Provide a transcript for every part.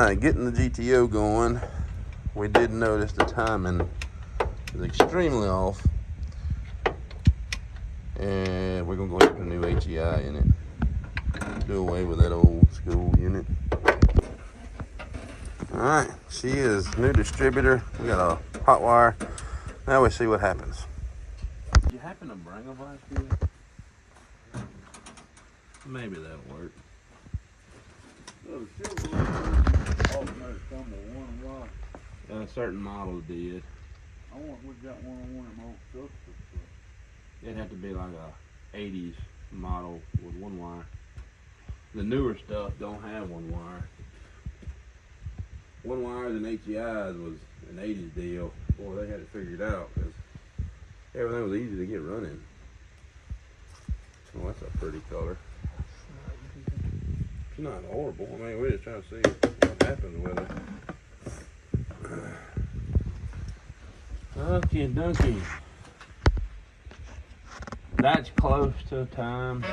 Alright, getting the GTO going. We did notice the timing is extremely off. And we're gonna go ahead and put a new HEI in it. Do away with that old school unit. Alright, she is new distributor. We got a hot wire. Now we see what happens. Did you happen to bring a vice here? Maybe that'll work. A certain model did. We got one of them old stuff. It'd have to be like a 80s model with one wire. The newer stuff don't have one wire. One wires and HEIs was an 80s deal. Boy, they had it figured out because everything was easy to get running. Oh, that's a pretty color. It's not horrible. I mean, we're just trying to see what happens with it. Okay, donkey. That's close to time.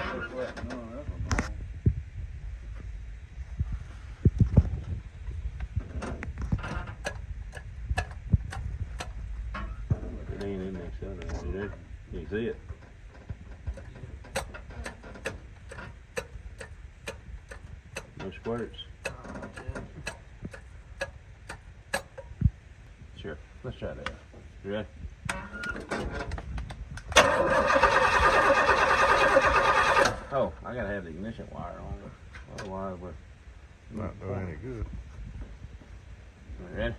It ain't in there, so you can see it. No squirts. Sure, let's try that. You ready? Oh, I gotta have the ignition wire on it. Otherwise, we're Not doing any good. You ready?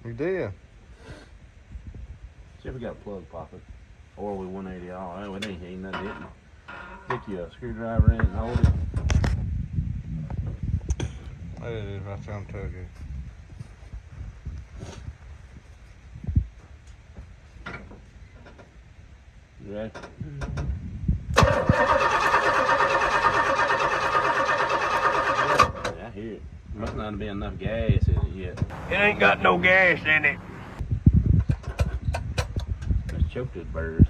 You did. See if we got a plug popping. Or we 180 all. Oh, it ain't nothing hitting. Get you a screwdriver in and hold it. There it is right there on tuggy. You ready? Yeah, I hear it. Must not be enough gas in it yet. It ain't got no gas in it. Let's choke this bird.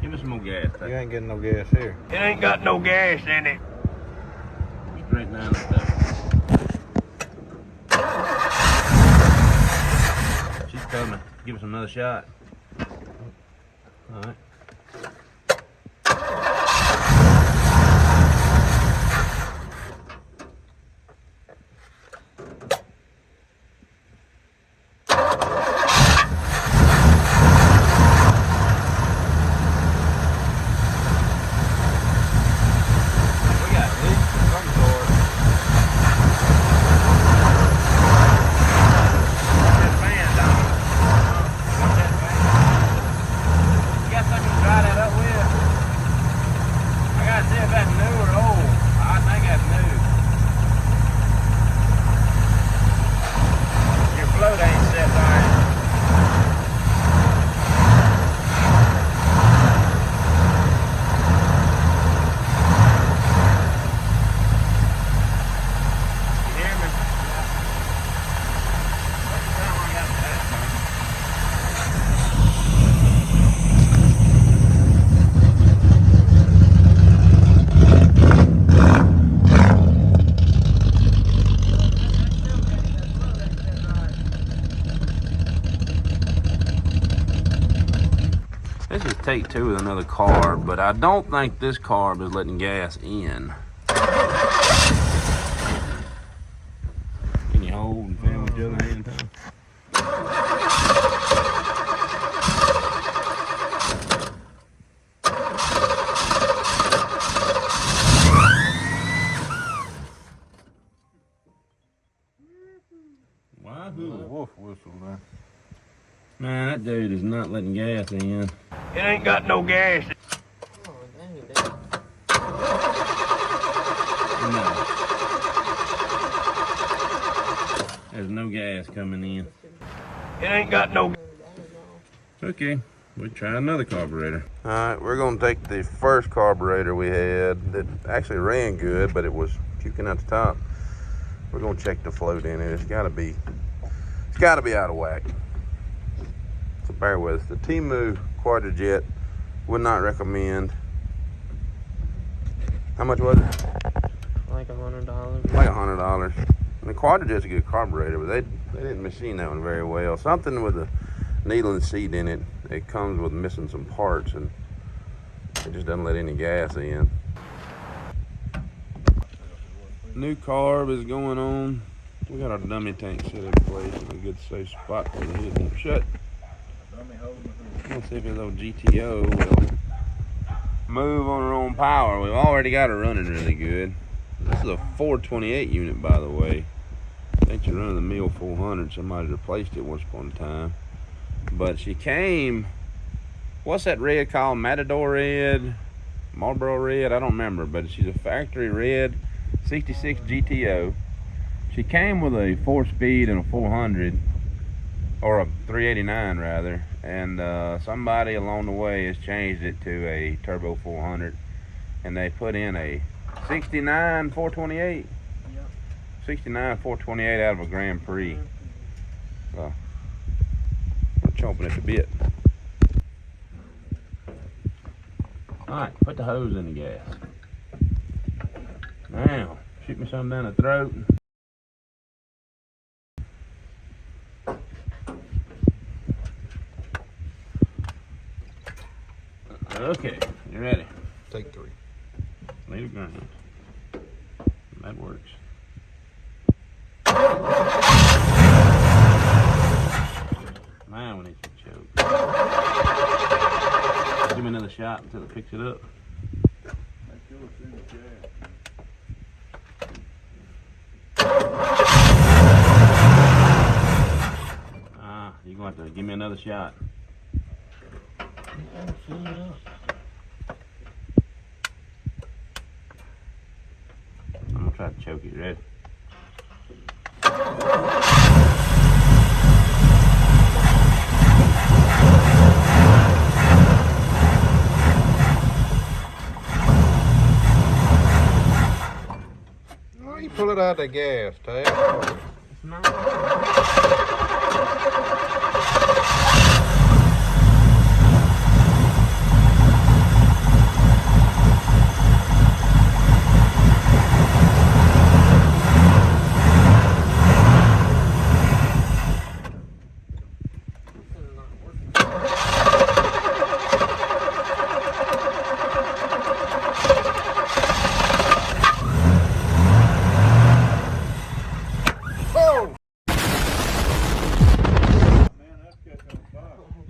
Give me some more gas. You ain't getting no gas here. It ain't got no gas in it. Straight down the stuff. She's coming. Give us another shot. All right. This is take two with another carb, but I don't think this carb is letting gas in. Can you hold and film with your other hand, Tom? Wahoo! Wolf whistle there. Man, that dude is not letting gas in. It ain't got no gas. No. There's no gas coming in. It ain't got no. Okay, we'll try another carburetor. All right, we're gonna take the first carburetor we had that actually ran good, but it was puking out the top. We're gonna check the float in it. It's gotta be out of whack. So bear with us. The Temu Quadrajet would not recommend. How much was it? Like $100. Like $100. And the Quadrajet's a good carburetor, but they didn't machine that one very well. Something with the needle and seat in it. It comes with missing some parts, and it just doesn't let any gas in. New carb is going on. We got our dummy tank set in place in a good safe spot where the hood won't shut. Let's see if this old GTO will move on her own power. We've already got her running really good. This is a 428 unit, by the way. I think you're running the mill 400. Somebody replaced it once upon a time. But she came, what's that red called? Matador red? Marlboro red? I don't remember, but she's a factory red 66 GTO. She came with a 4-speed and a 400, or a 389 rather, and somebody along the way has changed it to a turbo 400, and they put in a 69 428. Yep. 69 428 out of a Grand Prix. So we're chomping at the bit. Alright, put the hose in the gas. Now, shoot me something down the throat. Okay, you ready? Take 3. Lay the ground. That works. Man, we need some choke. Give me another shot until it picks it up. You're going to have to give me another shot. I'm going to try to choke it. Ready? Why you pull it out of the gas, Tab? It's not.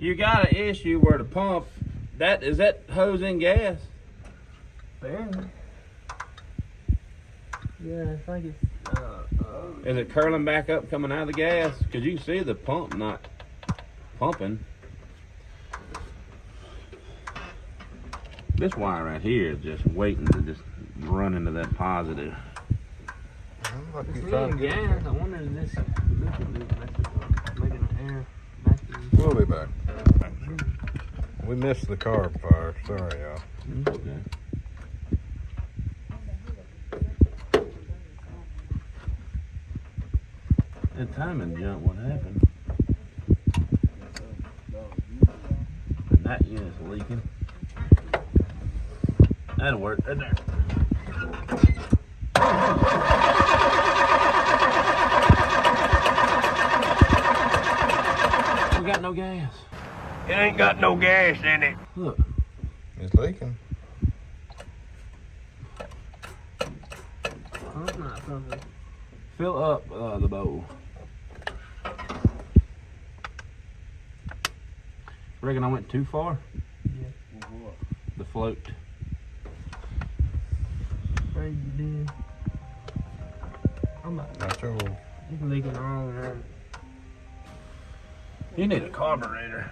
You got an issue where the pump, is that hose in gas? Barely. Yeah, I think it's. Is it curling back up coming out of the gas? Because you can see the pump not pumping. This wire right here is just waiting to just run into that positive. It's really gas. I wonder if this liquid is making an air vacuum. We'll be back. We missed the carb fire. Sorry, y'all. Okay. That timing jump, what happened? And that unit's leaking. That'll work. Right there. We got no gas. It ain't got no gas in it. Look. It's leaking. Oh, it's not pumping. Fill up the bowl. Reckon I went too far? Yeah. The float. Afraid you did. I'm not. That's your. It's leaking all around. You need a carburetor.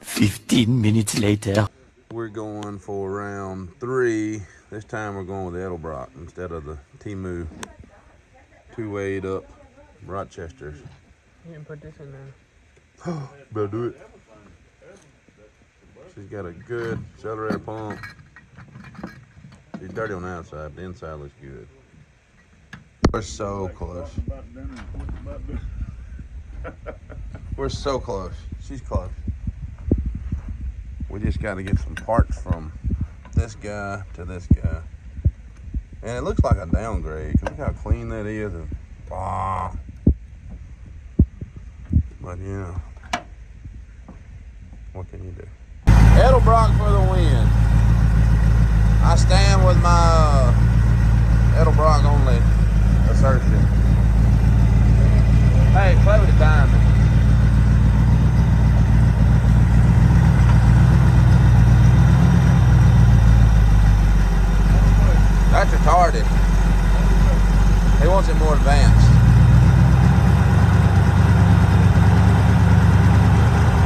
15 minutes later. We're going for round 3. This time we're going with the Edelbrock instead of the Temu 2-weighed up Rochesters. You didn't put this in there. Better do it. She's got a good accelerator pump. She's dirty on the outside, but the inside looks good. We're so close. We're so close. She's close. We just got to get some parts from this guy to this guy. And it looks like a downgrade. Look how clean that is. But yeah, what can you do? Edelbrock for the win. I stand with my Edelbrock only assertion. Hey, play with the diamond. That's retarded. He wants it more advanced.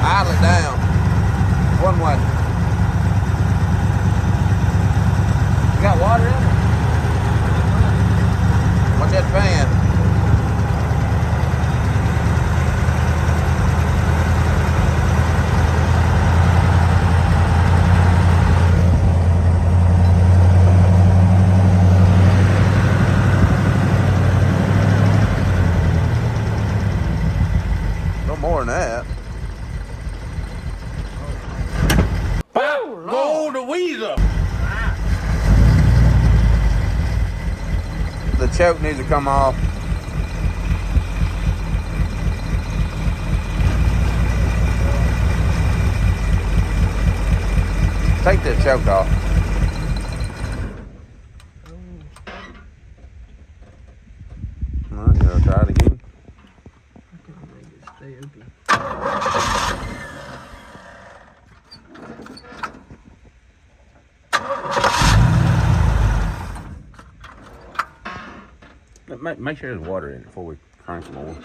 Idle it down. One way. You got water in it? Watch that fan. No more than that. Go the Weezer. The choke needs to come off. Take that choke off. Alright, you gotta try it again. I can make it stay open. Make sure there's water in it before we crank more.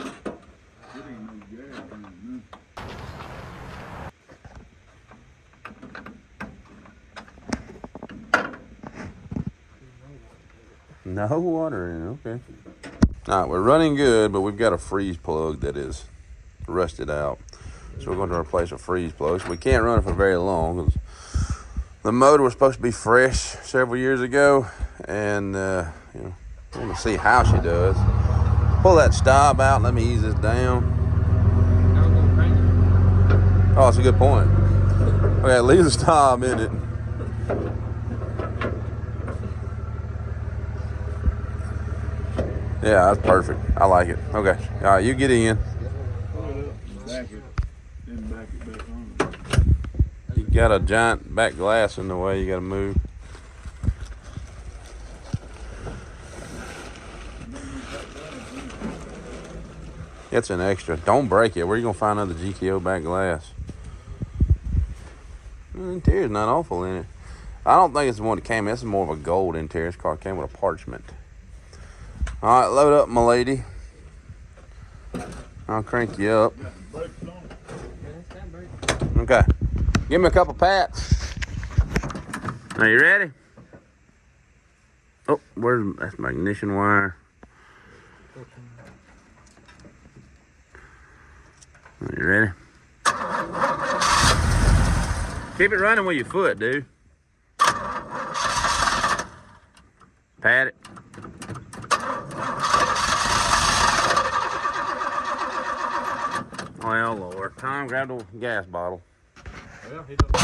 No water in it, okay. Alright, we're running good, but we've got a freeze plug that is rusted out. So we're going to replace a freeze plug. So we can't run it for very long because the motor was supposed to be fresh several years ago, and you know, I want to see how she does. Pull that stop out. Let me ease this down. Oh, that's a good point. Okay, leave the stop in it. Yeah, that's perfect. I like it. Okay. All right, you get in. You got a giant back glass in the way you got to move. It's an extra. Don't break it. Where are you going to find another GTO back glass? The interior's not awful in it. I don't think it's the one that came in. This is more of a gold interior. This car came with a parchment. All right, load up, my lady. I'll crank you up. Okay. Give me a couple pats. Are you ready? Oh, that's my ignition wire. Are you ready? Keep it running with your foot, dude. Pat it. Well, Lord. Tom, grab the gas bottle. Well, he doesn't.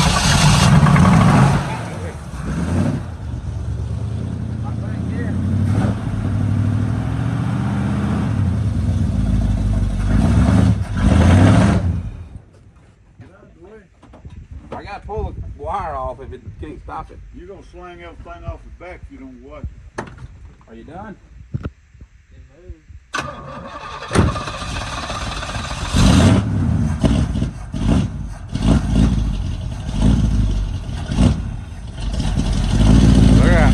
I gotta pull the wire off if it can't stop it. You're gonna sling everything off the back if you don't watch it. Are you done? Look at that.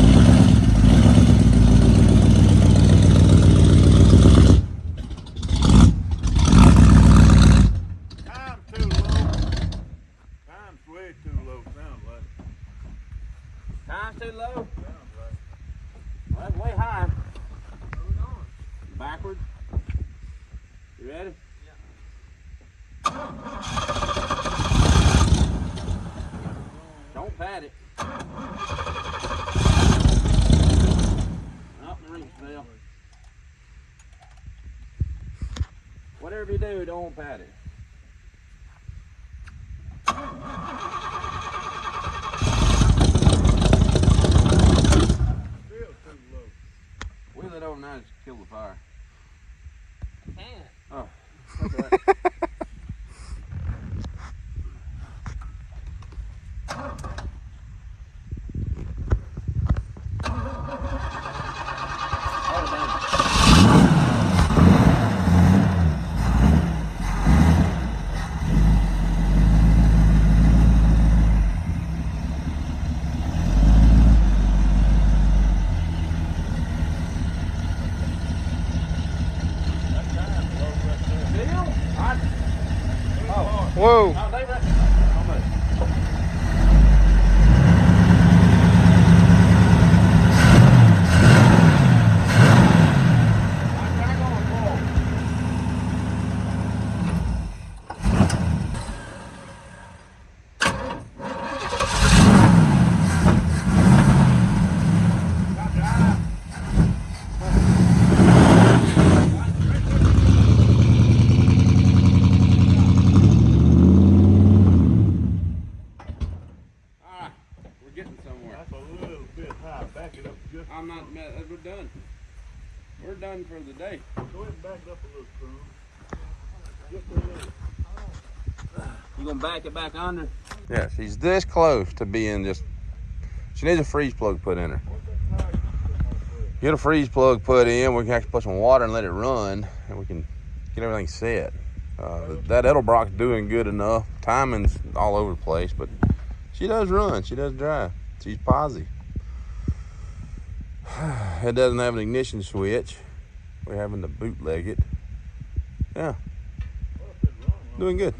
Time's too low. Time's way too low, sounds like. Time's too low. Sounds like. Well, that's way high. Backwards. You ready? Yeah. Don't pat it. Whatever you do, don't pat it. Still too low. Wheel it over now and kill the fire. I can't. Oh, that's all right. Whoa. Oh, they reckon. How much? We're getting somewhere. That's a little bit high. Back it up just. I'm not mad. We're done. We're done for the day. Go ahead and back it up a little, Cruz. Just a little. You gonna back it back under? Yeah, she's this close to being just. She needs a freeze plug put in her. Get a freeze plug put in. We can actually put some water and let it run, and we can get everything set. That Edelbrock's doing good enough. Timing's all over the place, but she does run. She does drive. She's positive. It doesn't have an ignition switch. We're having to bootleg it. Yeah. Doing good.